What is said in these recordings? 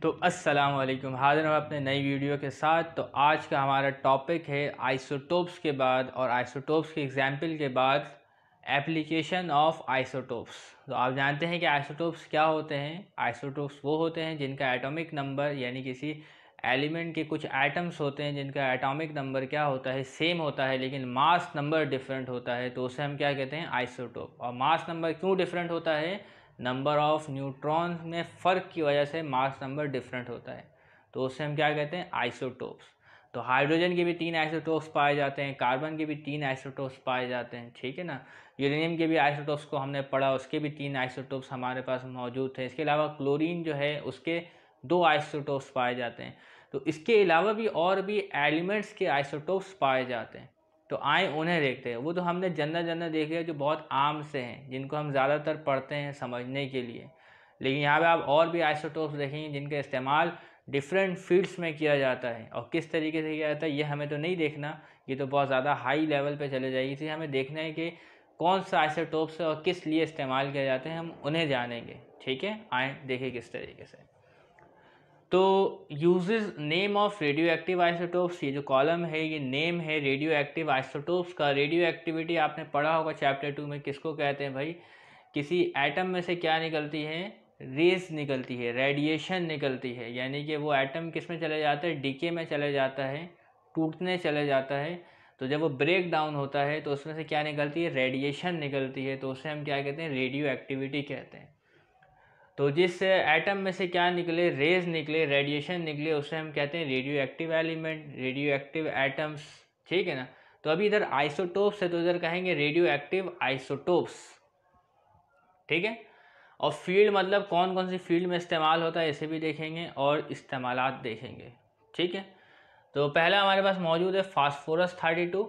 तो अस्सलाम वालेकुम, हाज़िर हूँ अपने नई वीडियो के साथ। तो आज का हमारा टॉपिक है आइसोटोप्स के बाद और आइसोटोप्स के एग्जाम्पल के बाद एप्लीकेशन ऑफ आइसोटोप्स। तो आप जानते हैं कि आइसोटोप्स क्या होते हैं। आइसोटोप्स वो होते हैं जिनका एटॉमिक नंबर यानी किसी एलिमेंट के कुछ एटम्स होते हैं जिनका एटॉमिक नंबर क्या होता है, सेम होता है, लेकिन मास नंबर डिफरेंट होता है, तो उसे हम क्या कहते हैं, आइसोटोप। और मास नंबर क्यों डिफरेंट होता है? नंबर ऑफ न्यूट्रॉन में फ़र्क की वजह से मास नंबर डिफरेंट होता है, तो उससे हम क्या कहते हैं, आइसोटोप्स। तो हाइड्रोजन के भी 3 आइसोटोप्स पाए जाते हैं, कार्बन के भी 3 आइसोटोप्स पाए जाते हैं, ठीक है ना। यूरेनियम के भी आइसोटोप्स को हमने पढ़ा, उसके भी 3 आइसोटोप्स हमारे पास मौजूद थे। इसके अलावा क्लोरीन जो है उसके 2 आइसोटोप्स पाए जाते हैं। तो इसके अलावा भी और भी एलिमेंट्स के आइसोटोप्स पाए जाते हैं। तो आए उन्हें देखते हैं। वो तो हमने जनरल देख लिया जो बहुत आम से हैं, जिनको हम ज़्यादातर पढ़ते हैं समझने के लिए। लेकिन यहाँ पे आप और भी आइसोटोप्स देखेंगे जिनका इस्तेमाल डिफरेंट फील्ड्स में किया जाता है, और किस तरीके से किया जाता है ये हमें तो नहीं देखना, ये तो बहुत ज़्यादा हाई लेवल पे चले जाएगी। इसलिए हमें देखना है कि कौन सा आइसोटोप्स है और किस लिए इस्तेमाल किया जाते हैं, हम उन्हें जानेंगे, ठीक है। आए देखें किस तरीके से। तो uses name of radio active isotopes, ये जो कॉलम है ये नेम है रेडियो एक्टिव आइसोटोप्स का। रेडियो एक्टिविटी आपने पढ़ा होगा चैप्टर 2 में, किसको कहते हैं भाई, किसी एटम में से क्या निकलती है, रेस निकलती है, रेडिएशन निकलती है। यानी कि वो एटम किस में चले जाता है, डीके में चले जाता है, टूटने चले जाता है। तो जब वो ब्रेक डाउन होता है तो उसमें से क्या निकलती है, रेडिएशन निकलती है, तो उसे हम क्या कहते हैं, रेडियो एक्टिविटी कहते हैं। तो जिस एटम में से क्या निकले, रेज निकले, रेडिएशन निकले, उसे हम कहते हैं radio active element, radio active atoms, ठीक है ना। तो अभी इधर आइसोटोप्स है तो इधर कहेंगे रेडियो एक्टिव आइसोटोप्स, ठीक है। और फील्ड मतलब कौन कौन सी फील्ड में इस्तेमाल होता है इसे भी देखेंगे और इस्तेमालात देखेंगे, ठीक है। तो पहला हमारे पास मौजूद है फास्फोरस 32,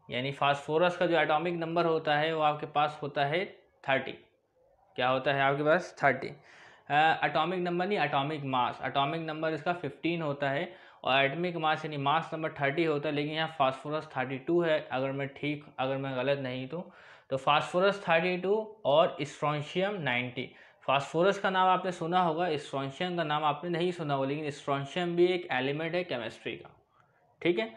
यानी फास्फोरस का जो एटॉमिक नंबर होता है वो आपके पास होता है 30। क्या होता है आपके पास, 30। एटॉमिक नंबर नहीं, एटॉमिक मास। एटॉमिक नंबर इसका 15 होता है और एटॉमिक मास यानी मास नंबर 30 होता है, लेकिन यहाँ फास्फोरस 32 है, अगर मैं गलत नहीं तो फास्फोरस 32 और स्ट्रोंशियम 90। फास्फोरस का नाम आपने सुना होगा, स्ट्रोंशियम का नाम आपने नहीं सुना होगा, लेकिन स्ट्रोंशियम भी एक एलिमेंट है केमिस्ट्री का, ठीक है।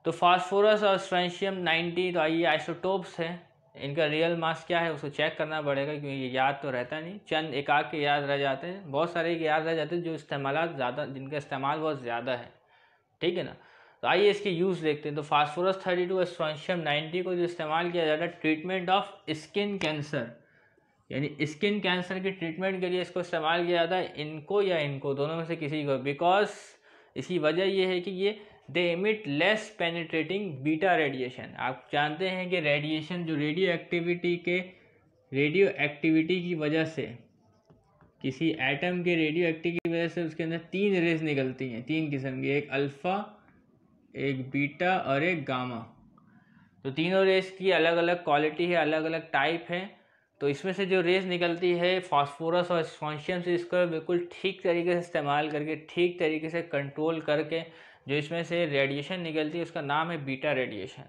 तो फास्फोरस और स्ट्रोंशियम 90, तो आइए आइसोटोप्स हैं, इनका रियल मास क्या है उसको चेक करना पड़ेगा, क्योंकि ये याद तो रहता नहीं, चंद एक आध के याद रह जाते हैं, बहुत सारे के याद रह जाते हैं जो इस्तेमाल ज़्यादा, जिनका इस्तेमाल बहुत ज़्यादा है, ठीक है ना। तो आइए इसके यूज़ देखते हैं। तो फास्फोरस 32 और स्ट्रोंशियम 90 को जो इस्तेमाल किया जाता है ट्रीटमेंट ऑफ स्किन कैंसर, यानी स्किन कैंसर के ट्रीटमेंट के लिए इसको इस्तेमाल किया जाता है, इनको या इनको दोनों में से किसी को। बिकॉज इसकी वजह ये है कि ये दे emit less penetrating beta radiation. आप जानते हैं कि रेडिएशन जो रेडियो एक्टिविटी की वजह से, किसी एटम के रेडियो एक्टिविटी की वजह से उसके अंदर 3 रेज निकलती हैं, 3 किस्म की, एक अल्फ़ा, एक बीटा और एक गामा। तो तीनों रेस की अलग अलग क्वालिटी है, अलग अलग टाइप है। तो इसमें से जो रेस निकलती है फास्फोरस और स्ट्रोंशियम से, इसको बिल्कुल ठीक तरीके से इस्तेमाल करके, ठीक तरीके से कंट्रोल करके जो इसमें से रेडिएशन निकलती है उसका नाम है बीटा रेडिएशन।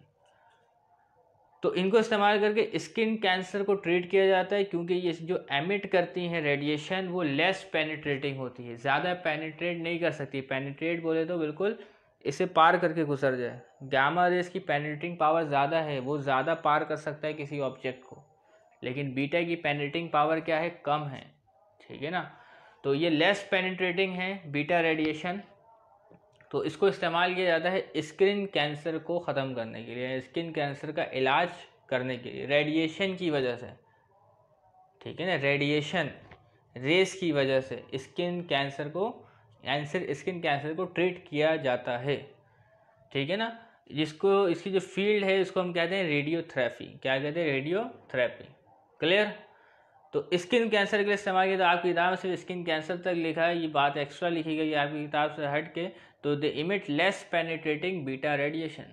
तो इनको इस्तेमाल करके स्किन कैंसर को ट्रीट किया जाता है, क्योंकि ये जो एमिट करती हैं रेडिएशन वो लेस पेनिट्रेटिंग होती है, ज़्यादा पेनिट्रेट नहीं कर सकती। पेनिट्रेट बोले तो बिल्कुल इसे पार करके गुजर जाए। गामा रेस की पेनिट्रेटिंग पावर ज़्यादा है, वो ज़्यादा पार कर सकता है किसी ऑब्जेक्ट को, लेकिन बीटा की पेनिट्रेटिंग पावर क्या है, कम है, ठीक है ना। तो ये लेस पेनिट्रेटिंग है बीटा रेडिएशन। तो इसको इस्तेमाल किया जाता है स्किन कैंसर को ख़त्म करने के लिए, स्किन कैंसर का इलाज करने के लिए, रेडिएशन की वजह से, ठीक है ना। रेडिएशन रेस की वजह से स्किन कैंसर को ट्रीट किया जाता है, ठीक है ना। जिसको इसकी जो फील्ड है इसको हम कहते हैं रेडियोथेरेपी। क्या कहते हैं, रेडियोथेरेपी, क्लियर। तो स्किन कैंसर के लिए इस्तेमाल किया, तो आपकी किताब में सिर्फ स्किन कैंसर तक लिखा है, ये बात एक्स्ट्रा लिखी गई है आपकी किताब से हट के। तो they emit less penetrating beta radiation.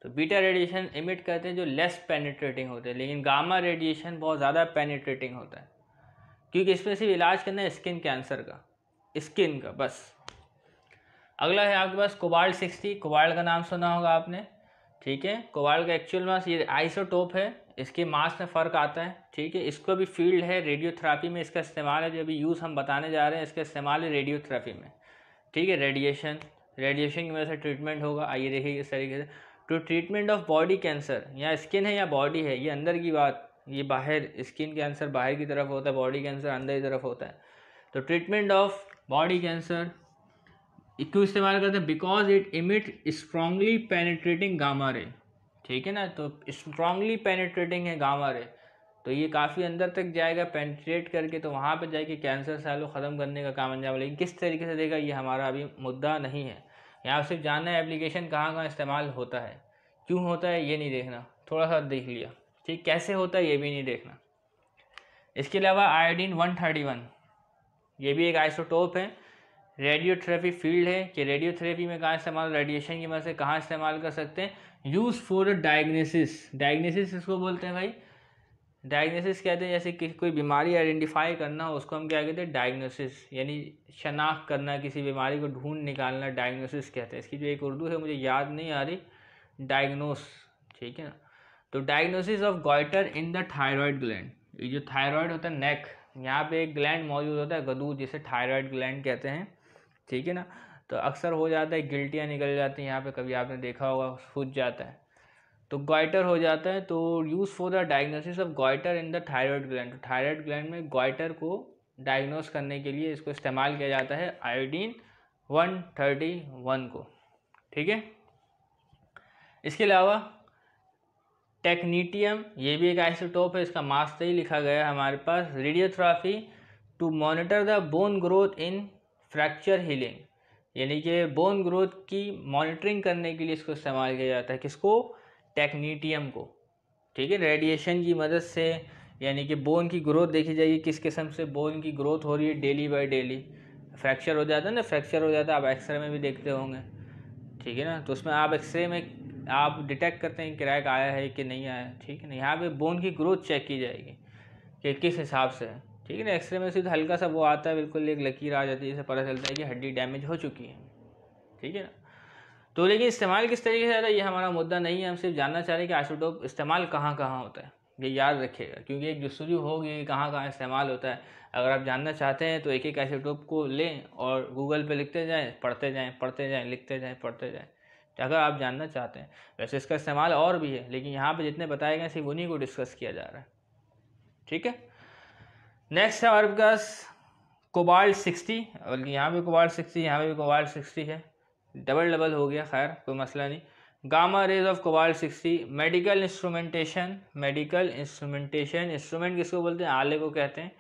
तो बीटा रेडिएशन इमिट करते हैं जो लेस पेनिट्रेटिंग होते हैं, लेकिन गामा रेडिएशन बहुत ज़्यादा पेनिट्रेटिंग होता है, क्योंकि इसमें सिर्फ इलाज करना है स्किन कैंसर का, स्किन का बस। अगला है आपके पास कोबाल्ट 60। कोबाल्ट का नाम सुना होगा आपने, ठीक है। कोबाल्ट का एक्चुअल मास, ये आइसोटोप है, इसके मास में फ़र्क आता है, ठीक है। इसको भी फील्ड है रेडियोथेरेपी में, इसका इस्तेमाल है, जो अभी यूज़ हम बताने जा रहे हैं इसका इस्तेमाल है रेडियोथेरेपी में। ठीक है। रेडिएशन की वजह से ट्रीटमेंट होगा। आइए देखिए इस तरीके से, to treatment of body cancer, या स्किन है या बॉडी है, ये अंदर की बात, ये बाहर स्किन कैंसर बाहर की तरफ होता है, बॉडी कैंसर अंदर की तरफ होता है। तो ट्रीटमेंट ऑफ बॉडी कैंसर क्यों इस्तेमाल करते हैं? Because it emit strongly penetrating gamma ray, ठीक है ना। तो स्ट्रांगली पेनिट्रेटिंग है गामा रे, तो ये काफ़ी अंदर तक जाएगा पेनिट्रेट करके, तो वहाँ पे जाके कैंसर सेल को ख़त्म करने का काम अंजाम। लेकिन किस तरीके से देगा ये हमारा अभी मुद्दा नहीं है। यहाँ सिर्फ जानना है एप्लीकेशन कहाँ कहाँ इस्तेमाल होता है, क्यों होता है ये नहीं देखना, थोड़ा सा देख लिया, ठीक। कैसे होता है ये भी नहीं देखना। इसके अलावा आयोडीन 131, ये भी एक आइसोटोप है। रेडियोथेरेपी फील्ड है कि रेडियोथेरेपी में कहाँ इस्तेमाल, रेडिएशन की मदद से कहाँ इस्तेमाल कर सकते हैं? Use for diagnosis. डायग्नोसिस इसको बोलते हैं भाई, डायग्नोसिस कहते हैं जैसे कि कोई बीमारी आइडेंटिफाई करना हो उसको हम क्या कहते हैं? डायग्नोसिस, यानी शनाख्त करना, किसी बीमारी को ढूंढ निकालना, डायग्नोसिस कहते हैं। इसकी जो एक उर्दू है मुझे याद नहीं आ रही, डायग्नोस, ठीक है ना। तो diagnosis of goitre in the thyroid gland, ये जो थायराइड होता है नेक, यहाँ पे एक ग्लैंड मौजूद होता है गदूद, जिसे थायराइड ग्लैंड कहते हैं, ठीक है ना। तो अक्सर हो जाता है गिल्टियाँ निकल जाती हैं यहाँ पे, कभी आपने देखा होगा सूज जाता है, तो गॉइटर हो जाता है। तो use for the diagnosis of goitre in the thyroid gland, तो थायराइड ग्लैंड में गॉइटर को डायग्नोस करने के लिए इसको इस्तेमाल किया जाता है आयोडीन 131 को, ठीक है। इसके अलावा टेक्नीटियम, ये भी एक आइसोटोप है, इसका मास ही लिखा गया है हमारे पास। Radiotherapy to monitor the bone growth in fracture healing, यानी कि बोन ग्रोथ की मॉनिटरिंग करने के लिए इसको इस्तेमाल किया जाता है। किसको? टेक्नीटियम को, ठीक है। रेडिएशन की मदद से, यानी कि बोन की ग्रोथ देखी जाएगी, किस किस्म से बोन की ग्रोथ हो रही है डेली बाय डेली। फ्रैक्चर हो जाता है ना, फ्रैक्चर हो जाता है, आप एक्सरे में भी देखते होंगे, ठीक है ना। तो उसमें आप एक्सरे में आप डिटेक्ट करते हैं क्रैक आया है कि नहीं आया, ठीक है ना। यहाँ पे बोन की ग्रोथ चेक की जाएगी कि किस हिसाब से है, ठीक है ना। एक्सरे में सीधा हल्का सा वो आता है, बिल्कुल एक लकीर आ जाती है, जिससे पता चलता है कि हड्डी डैमेज हो चुकी है, ठीक है ना। तो लेकिन इस्तेमाल किस तरीके से आता है ये हमारा मुद्दा नहीं है, हम सिर्फ जानना चाह रहे हैं कि आइसोटोप इस्तेमाल कहाँ कहाँ होता है, ये याद रखिएगा, क्योंकि एक जस्तजू होगी कि कहाँ कहाँ इस्तेमाल होता है। अगर आप जानना चाहते हैं तो एक एक आइसोटोप को लें और गूगल पे लिखते जाएँ, पढ़ते जाएँ, लिखते जाएँ, पढ़ते जाएँ, अगर आप जानना चाहते हैं। वैसे इसका इस्तेमाल और भी है, लेकिन यहाँ पे जितने बताए गए सिर्फ उन्हीं को डिस्कस किया जा रहा है, ठीक है। नेक्स्ट है हमारे पास कोबाल्ट 60, और यहाँ पे कोबाल्ट 60, यहाँ पे भी कोबाल्ट 60 है, डबल हो गया, खैर कोई मसला नहीं। Gamma rays of cobalt 60, medical instrumentation, instrument किसको बोलते हैं? आले को कहते हैं।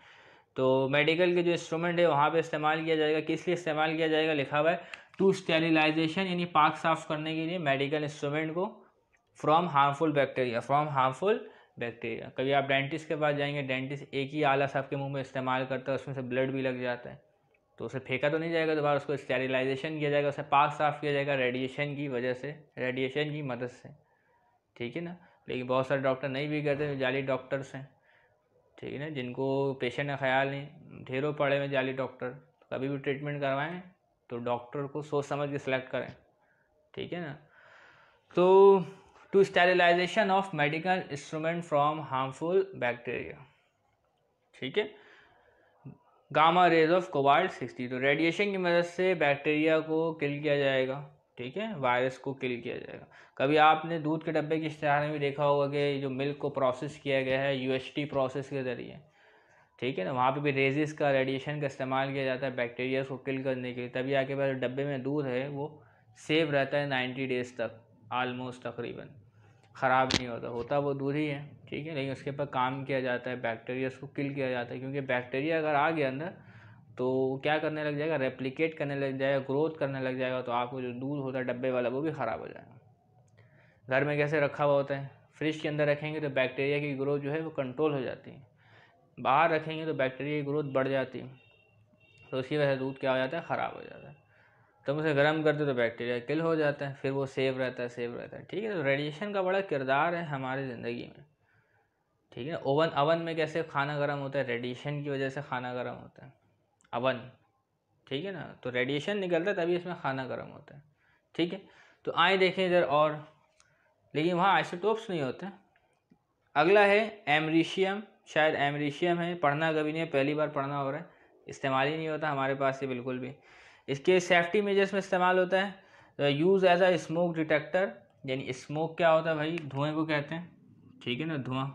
तो मेडिकल के जो इंस्ट्रूमेंट है वहाँ पे इस्तेमाल किया जाएगा। किस लिए इस्तेमाल किया जाएगा? लिखा हुआ है टू स्टेरिलाइजेशन, यानी पाक साफ करने के लिए मेडिकल इंस्ट्रूमेंट को फ्रॉम हार्मफुल बैक्टीरिया। कभी आप डेंटिस्ट के पास जाएंगे, डेंटिस्ट एक ही आला साहब के मुंह में इस्तेमाल करता है, उसमें से ब्लड भी लग जाता है, तो उसे फेंका तो नहीं जाएगा दोबारा, उसको स्टेरिलाइजेशन किया जाएगा, उसे पाक साफ किया जाएगा रेडिएशन की वजह से, रेडिएशन की मदद से, ठीक है ना। लेकिन बहुत सारे डॉक्टर नहीं भी करते, जाली डॉक्टर्स हैं, ठीक है ना, जिनको पेशेंट का ख्याल नहीं, ढेरों पड़े हुए जाली डॉक्टर। कभी भी ट्रीटमेंट करवाएं तो डॉक्टर को सोच समझ के सिलेक्ट करें, ठीक है ना। तो to sterilization of medical instrument from harmful bacteria, ठीक है। गामा रेज ऑफ कोबाल्ट 60, तो रेडिएशन की मदद से बैक्टीरिया को किल किया जाएगा, ठीक है, वायरस को किल किया जाएगा। कभी आपने दूध के डब्बे की इश्तिहार में भी देखा होगा कि जो मिल्क को प्रोसेस किया गया है UHT प्रोसेस के ज़रिए, ठीक है ना, वहाँ पे भी रेजिस का रेडिएशन का इस्तेमाल किया जाता है बैक्टीरिया को किल करने के लिए, तभी आके बाद डब्बे में दूध है वो सेव रहता है 90 डेज़ तक, आलमोस्ट तकरीबन ख़राब नहीं होता वो दूध ही है, ठीक है। लेकिन उसके ऊपर काम किया जाता है, बैक्टीरिया को किल किया जाता है, क्योंकि बैक्टीरिया अगर आ गया अंदर तो क्या करने लग जाएगा? रेप्लिकेट करने लग जाएगा, ग्रोथ करने लग जाएगा, तो आपको जो दूध होता है डब्बे वाला वो भी ख़राब हो जाएगा। घर में कैसे रखा हुआ होता है, फ्रिज के अंदर रखेंगे तो बैक्टीरिया की ग्रोथ जो है वो कंट्रोल हो जाती है, बाहर रखेंगे तो बैक्टीरिया की ग्रोथ बढ़ जाती है, तो उसकी वजह से दूध क्या हो जाता है? ख़राब हो जाता है। तो उसे गर्म करते तो बैक्टीरिया किल हो जाता है, फिर वो सेव रहता है, ठीक है। तो रेडिएशन का बड़ा किरदार है हमारी ज़िंदगी में, ठीक है। ओवन में कैसे खाना गर्म होता है? रेडिएशन की वजह से खाना गर्म होता है, अवन, ठीक है ना। तो रेडिएशन निकलता है तभी इसमें खाना गर्म होता है, ठीक है। तो आए देखें इधर, और लेकिन वहाँ आइसोटोप्स नहीं होते। अगला है एमरीशियम, शायद एमरीशियम है, पढ़ना कभी नहीं है, पहली बार पढ़ना हो रहा है, इस्तेमाल ही नहीं होता हमारे पास ये बिल्कुल भी। इसके सेफ्टी मेजर्स में इस्तेमाल होता है। Use as a smoke detector, यानी स्मोक क्या होता है भाई, धुएं को कहते हैं, ठीक है ना, धुआं,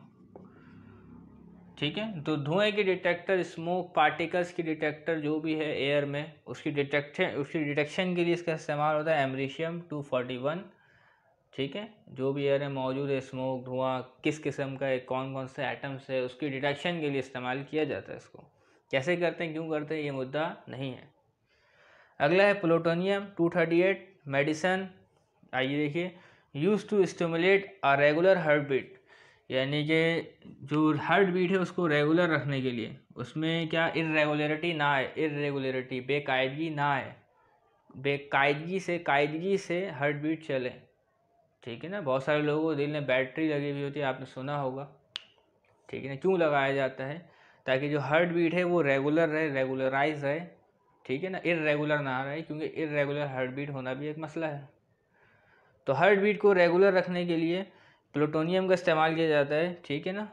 ठीक है। तो धुएं की डिटेक्टर, स्मोक पार्टिकल्स की डिटेक्टर जो भी है एयर में, उसकी डिटेक्शन के लिए इसका इस्तेमाल होता है एमरीशियम 241, ठीक है। जो भी एयर में मौजूद है, स्मोक, धुआं, किस किस्म का है, कौन कौन से एटम्स है, उसकी डिटेक्शन के लिए इस्तेमाल किया जाता है। इसको कैसे करते हैं, क्यों करते हैं, ये मुद्दा नहीं है। अगला है प्लूटोनियम 238 मेडिसन। आइए देखिए, use to stimulate a regular heart beat, यानी कि जो हार्ट बीट है उसको रेगुलर रखने के लिए, उसमें क्या इरेगुलरिटी ना आए, इरेगुलरिटी बेकायदगी ना आए, कायदगी से हार्ट बीट चले, ठीक है ना। बहुत सारे लोगों को दिल में बैटरी लगी हुई होती है, आपने सुना होगा, ठीक है ना। क्यों लगाया जाता है, ताकि जो हार्ट बीट है वो रेगुलर रहे, रेगुलराइज रहे, ठीक है ना, इरेगुलर ना रहे, क्योंकि इरेगुलर हार्ट बीट होना भी एक मसला है। तो हार्ट बीट को रेगुलर रखने के लिए प्लूटोनियम का इस्तेमाल किया जाता है, ठीक है ना।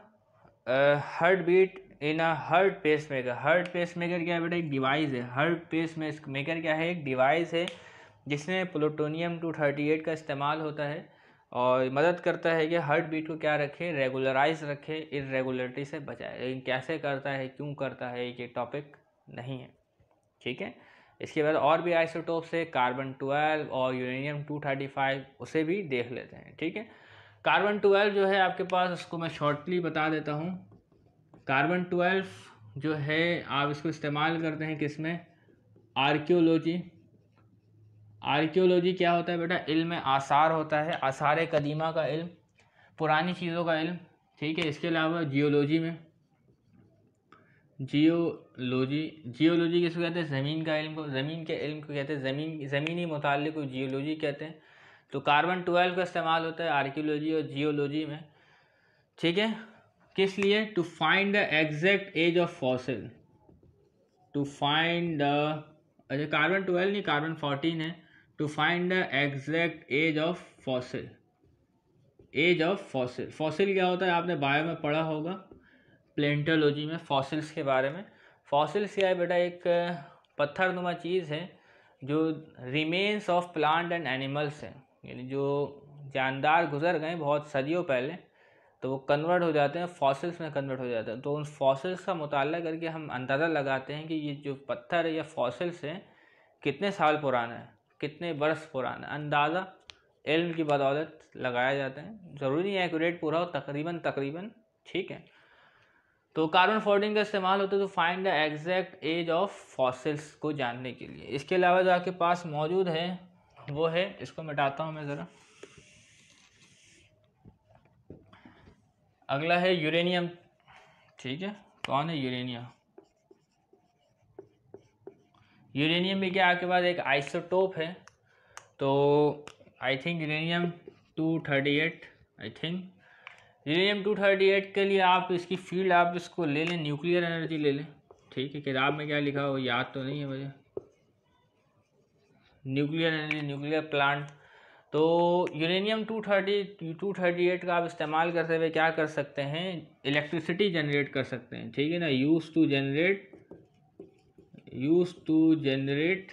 Heart beat in a heart pacemaker, heart pacemaker क्या है बेटा, एक डिवाइस है। हार्ट पेस मेकर क्या है, एक डिवाइस है जिसमें प्लूटोनियम 238 का इस्तेमाल होता है और मदद करता है कि हार्ट बीट को क्या रखे, रेगुलराइज रखे, इरेगुलरिटी से बचाए। लेकिन कैसे करता है, क्यों करता है, ये टॉपिक नहीं है, ठीक है। इसके बाद और भी आइसोटोप्स है, कार्बन 12 और यूरेनियम 235, उसे भी देख लेते हैं, ठीक है। कार्बन 12 जो है आपके पास, उसको मैं शॉर्टली बता देता हूँ। कार्बन 12 जो है आप इसको इस्तेमाल करते हैं किस में, आर्कियोलॉजी। आर्कियोलॉजी क्या होता है बेटा, इल्म आसार होता है, आसार कदीमा का इल्म, पुरानी चीज़ों का इल्म, ठीक है। इसके अलावा जियोलॉजी में, जियोलॉजी किसको कहते हैं, ज़मीन का इल्म को, ज़मीन के इल्म को कहते हैं, ज़मीनी मुताल्लिक़ को जियोलॉजी कहते हैं। तो कार्बन 12 का इस्तेमाल होता है आर्कियोलॉजी और जियोलॉजी में, ठीक है। किस लिए, to find the exact age of fossil, to find the, अच्छा कार्बन 12 नहीं, कार्बन 14 है, to find the exact age of fossil. Age of fossil, fossil क्या होता है, आपने बायो में पढ़ा होगा, प्लेंटोलॉजी में, फॉसिल्स के बारे में। फॉसिल्स क्या है बेटा, एक पत्थरनुमा चीज़ है जो remains of plant and animals हैं, यानी जो जानदार गुजर गए बहुत सदियों पहले, तो वो कन्वर्ट हो जाते हैं, फॉसिल्स में कन्वर्ट हो जाते हैं। तो उन फॉसिल्स का मुताला करके हम अंदाज़ा लगाते हैं कि ये जो पत्थर है या फॉसिल्स हैं कितने साल पुराना है, कितने वर्ष पुराना है, अंदाज़ा इल्म की बदौलत लगाया जाता है। ज़रूरी नहीं एक्यूरेट पूरा हो, तकरीबन, ठीक है। तो कार्बन 14 का इस्तेमाल होता है तो find the exact age of fossils को जानने के लिए। इसके अलावा जो आपके पास मौजूद है वो है, इसको मिटाता हूँ मैं ज़रा, अगला है यूरेनियम, ठीक है। कौन है, यूरेनियम। यूरेनियम भी क्या आपके पास एक आइसोटोप है, तो I think uranium 238, I think uranium 238 के लिए आप इसकी फील्ड आप इसको ले लें, न्यूक्लियर एनर्जी ले लें, ठीक है। किताब में क्या लिखा हो याद तो नहीं है मुझे, न्यूक्लियर एनर्जी, न्यूक्लियर प्लांट। तो यूरेनियम 238 का आप इस्तेमाल करते हुए क्या कर सकते हैं, इलेक्ट्रिसिटी जनरेट कर सकते हैं, ठीक है ना। Use to generate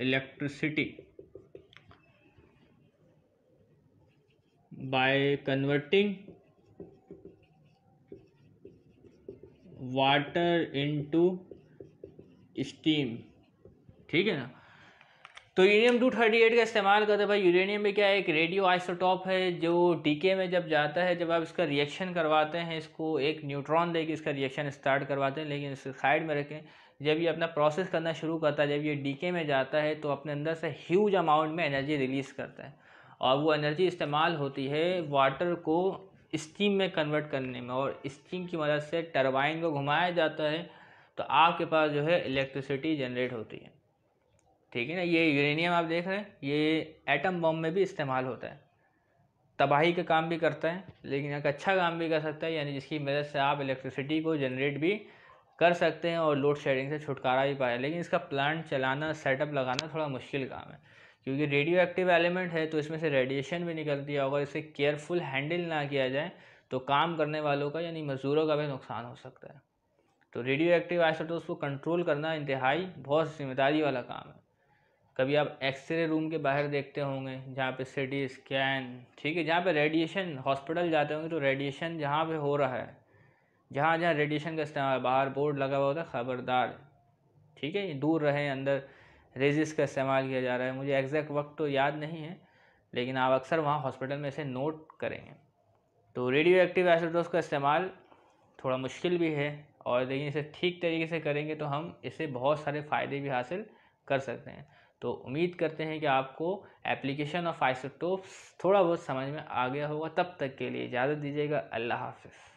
electricity by converting water into steam, ठीक है ना। तो यूरेनियम 238 का इस्तेमाल करते हैं भाई। यूरेनियम में क्या है, एक रेडियो आइसोटॉप है जो डीके में जब जाता है, जब आप इसका रिएक्शन करवाते हैं, इसको एक न्यूट्रॉन देके इसका रिएक्शन स्टार्ट करवाते हैं, लेकिन इसे साइड में रखें। जब ये अपना प्रोसेस करना शुरू करता है, जब ये डीके में जाता है, तो अपने अंदर से ह्यूज अमाउंट में एनर्जी रिलीज़ करता है, और वो एनर्जी इस्तेमाल होती है वाटर को स्टीम में कन्वर्ट करने में, और स्टीम की मदद से टरबाइन को घुमाया जाता है, तो आपके पास जो है इलेक्ट्रिसिटी जनरेट होती है, ठीक है ना। ये यूरेनियम आप देख रहे हैं, ये एटम बम में भी इस्तेमाल होता है, तबाही का काम भी करता है, लेकिन एक अच्छा काम भी कर सकता है, यानी जिसकी मदद से आप इलेक्ट्रिसिटी को जनरेट भी कर सकते हैं और लोड शेडिंग से छुटकारा भी पाए। लेकिन इसका प्लांट चलाना, सेटअप लगाना थोड़ा मुश्किल काम है, क्योंकि रेडियो एक्टिव एलिमेंट है, तो इसमें से रेडिएशन भी निकलती है। अगर इसे केयरफुल हैंडल ना किया जाए तो काम करने वालों का यानी मज़दूरों का भी नुकसान हो सकता है, तो रेडियो एक्टिव आइसोटोप्स को कंट्रोल करना इंतहाई बहुत जिम्मेदारी वाला काम है। कभी आप एक्सरे रूम के बाहर देखते होंगे जहाँ पे सीटी स्कैन, ठीक है, जहाँ पे रेडिएशन, हॉस्पिटल जाते होंगे तो रेडिएशन जहाँ पे हो रहा है, जहाँ जहाँ रेडिएशन का इस्तेमाल, बाहर बोर्ड लगा हुआ होता है खबरदार, ठीक है, दूर रहें, अंदर रेजिस का इस्तेमाल किया जा रहा है। मुझे एग्जैक्ट वक्त तो याद नहीं है, लेकिन आप अक्सर वहाँ हॉस्पिटल में इसे नोट करेंगे। तो रेडियो एक्टिव आइसोटोप्स का इस्तेमाल थोड़ा मुश्किल भी है, और लेकिन इसे ठीक तरीके से करेंगे तो हम इससे बहुत सारे फ़ायदे भी हासिल कर सकते हैं। तो उम्मीद करते हैं कि आपको एप्लीकेशन ऑफ आइसोटोप्स थोड़ा बहुत समझ में आ गया होगा। तब तक के लिए इजाज़त दीजिएगा। अल्लाह हाफ़िज़।